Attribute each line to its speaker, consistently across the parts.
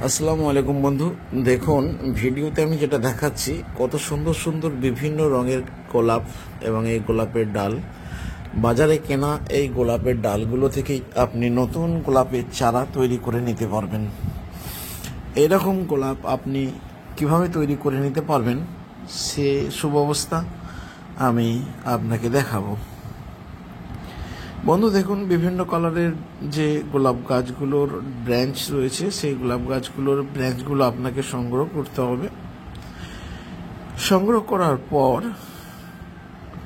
Speaker 1: আসসালামু আলাইকুম বন্ধু। দেখুন ভিডিওতে আমি যেটা দেখাচ্ছি কত সুন্দর সুন্দর বিভিন্ন রঙের গোলাপ এবং এই গোলাপের ডাল। বাজারে কেনা এই গোলাপের ডালগুলো থেকেই আপনি নতুন গোলাপের চারা তৈরি করে নিতে পারবেন। এরকম গোলাপ আপনি কিভাবে তৈরি করে নিতে পারবেন সে সুব্যবস্থা আমি আপনাকে দেখাবো। বন্ধু দেখুন, বিভিন্ন কালারের যে গোলাপ গাছগুলোর ব্রাঞ্চ রয়েছে সেই গোলাপ গাছগুলোর ব্রাঞ্চগুলো আপনাকে সংগ্রহ করতে হবে। সংগ্রহ করার পর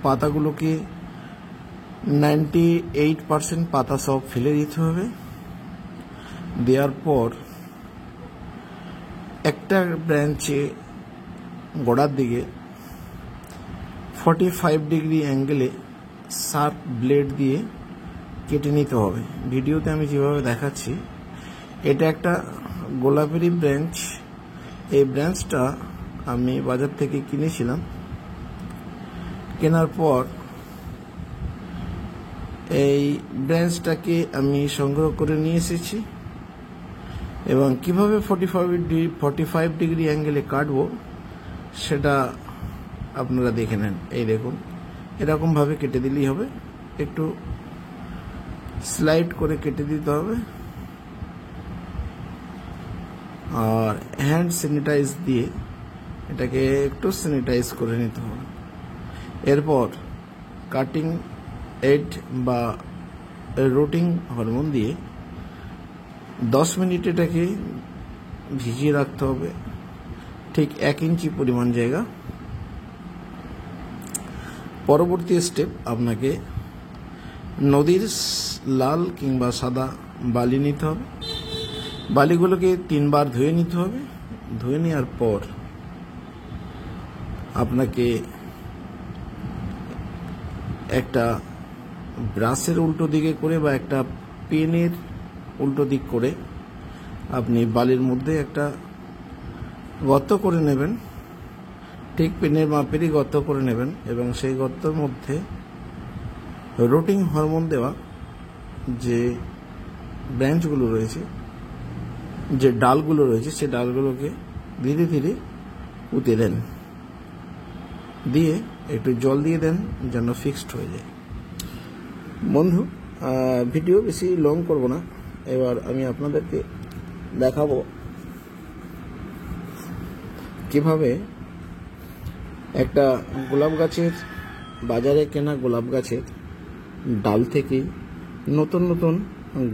Speaker 1: পাতাগুলোকে 98% পাতা সব ফেলে দিতে হবে। দেওয়ার পর একটা ব্রাঞ্চে গোড়ার দিকে 45 ডিগ্রি অ্যাঙ্গেলে শার্প ব্লেড দিয়ে কেটে নিতে হবে। ভিডিওতে আমি যেভাবে দেখাচ্ছি এটা একটা গোলাপেরই ব্রাঞ্চ। এই ব্রাঞ্চটা আমি বাজার থেকে কিনেছিলাম। কেনার পর এই ব্রাঞ্চটাকে আমি সংগ্রহ করে নিয়ে এসেছি এবং কিভাবে 45 ডিগ্রি অ্যাঙ্গেলে কাটবো সেটা আপনারা দেখে নেন। এই দেখুন, এরকমভাবে কেটে দিলেই হবে। একটু স্লাইড করে কেটে দিতে হবে আর হ্যান্ড স্যানিটাইজ দিয়ে এটাকে একটু স্যানিটাইজ করে নিতে হবে। এরপর কাটিং এড বা রুটিং হরমোন দিয়ে 10 মিনিট এটাকে ভিজিয়ে রাখতে হবে, ঠিক 1 ইঞ্চি পরিমাণ জায়গা। পরবর্তী স্টেপ, আপনাকে নদীর লাল কিংবা সাদা বালি নিতে হবে। বালিগুলোকে 3 বার ধুয়ে নিতে হবে। ধুয়ে নেওয়ার পর আপনাকে একটা ব্রাশের উল্টো দিকে করে বা একটা পেনের উল্টো দিক করে আপনি বালির মধ্যে একটা গর্ত করে নেবেন, ঠিক পেনের মাপেরই গর্ত করে নেবেন এবং সেই গর্তের মধ্যে রুটিং হরমোন দেওয়া যে ব্রাঞ্চগুলো রয়েছে, যে ডালগুলো রয়েছে, সেই ডালগুলোকে ধীরে ধীরে পুঁতে দেন। দিয়ে একটু জল দিয়ে দেন যেন ফিক্সড হয়ে যায়। বন্ধু, ভিডিও বেশি লং করব না। এবার আমি আপনাদেরকে দেখাবো কিভাবে একটা গোলাপ গাছের, বাজারে কেনা গোলাপ গাছের ডাল থেকে নতুন নতুন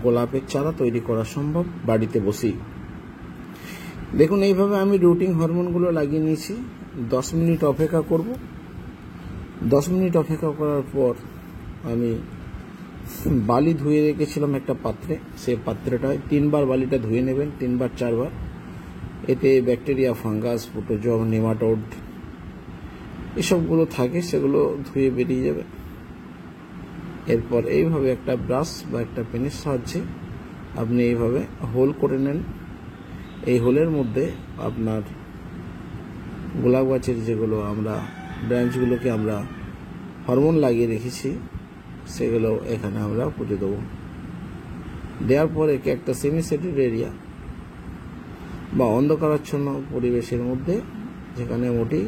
Speaker 1: গোলাপের চারা তৈরি করা সম্ভব বাড়িতে বসেই। দেখুন, এইভাবে আমি রুটিং হরমোনগুলো লাগিয়ে নিয়েছি। 10 মিনিট অপেক্ষা করব। 10 মিনিট অপেক্ষা করার পর আমি বালি ধুয়ে রেখেছিলাম একটা পাত্রে। সেই পাত্রটায় 3 বার বালিটা ধুয়ে নেবেন, 3 বার 4 বার। এতে ব্যাকটেরিয়া, ফাঙ্গাস, প্রোটোজোয়া, নেমাটোড এসবগুলো থাকে, সেগুলো ধুয়ে বেরিয়ে যাবে। এরপর এইভাবে একটা ব্রাশ বা একটা পেনের সাহায্যে আপনি এইভাবে হোল করে নেন। এই হোলের মধ্যে আপনার গোলাপ গাছের যেগুলো আমরা ব্রাঞ্চগুলোকে আমরা হরমোন লাগিয়ে রেখেছি সেগুলো এখানে আমরা পুঁতে দেবো। দেওয়ার পর একে একটা সেমি সেটেড এরিয়া বা অন্ধকারাচ্ছন্ন পরিবেশের মধ্যে, যেখানে মোটেই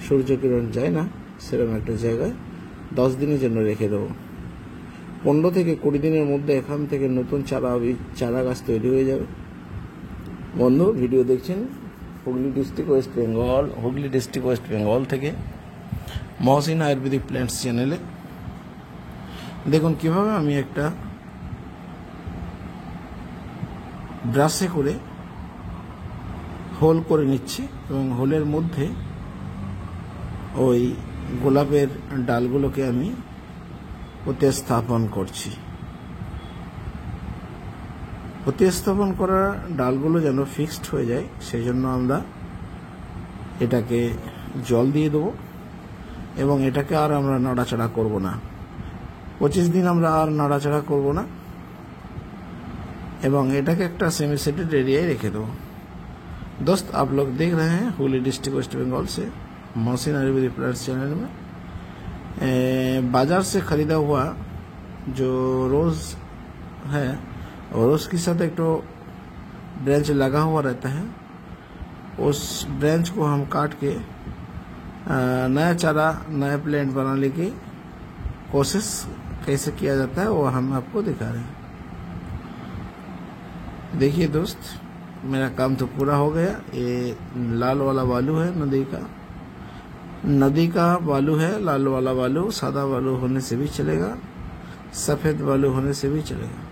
Speaker 1: সূর্যকিরণ যায় না, সেরকম একটা জায়গায় 10 দিনের জন্য রেখে দেবো। 15 থেকে 20 দিনের মধ্যে এখান থেকে নতুন চারা গাছ তৈরি হয়ে যাবে। বন্ধু, ভিডিও দেখছেন হুগলি ডিস্ট্রিক্ট ওয়েস্ট বেঙ্গল থেকে মহসিন আয়ুর্বেদিক প্ল্যান্টস চ্যানেলে। দেখুন কিভাবে আমি একটা ব্রাশে করে হোল করে নিচ্ছি এবং হোলের মধ্যে ওই গোলাপের ডালগুলোকে আমি প্রতিস্থাপন করছি। প্রতিস্থাপন করা ডালগুলো যেন ফিক্সড হয়ে যায় সেই জন্য আমরা এটাকে জল দিয়ে দেবো এবং এটাকে আর আমরা নাড়াচাড়া করব না। 25 দিন আমরা আর নাড়াচাড়া করব না এবং এটাকে একটা सेमी सेटेड एरिया রেখে দেবো। दोस्त, आप लोग देख रहे हैं हुगली डिस्ट्रिक्ट वेस्ट बंगाल से मौसिन आयुर्वेदिक प्लस चैनल में बाजार से खरीदा हुआ जो रोज़ है और रोज़ के साथ एक तो ब्रांच लगा हुआ रहता है, उस ब्रांच को हम काट के नया चारा, नया प्लांट बनाने की कोशिश कैसे किया जाता है वो हम आपको दिखा रहे हैं। देखिए दोस्त, मेरा काम तो पूरा हो गया। ये लाल वाला बालू है नदी का बालू है। लाल वाला बालू, सादा बालू होने से भी चलेगा, सफ़ेद बालू होने से भी चलेगा।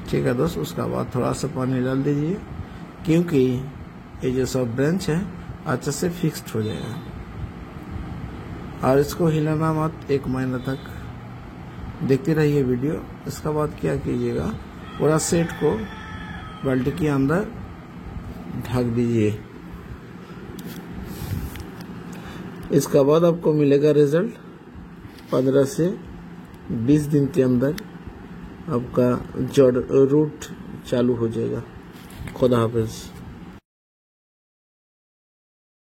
Speaker 1: ठीक है दोस्त, उसका बाद थोड़ा सा पानी डाल दीजिए, क्योंकि ये जो सब ब्रांच है अच्छे से फिक्स्ड हो जाएगा। और इसको हिलाना मत, 1 महीना तक देखते रहिए वीडियो। इसका बाद क्या कीजिएगा, पूरा सेट को बाल्टी के अंदर ढक दीजिए। इसका बाद आपको मिलेगा रिजल्ट 15 से 20 दिन के अंदर आपका जड़ रूट चालू हो जाएगा। खुदा हाफिज।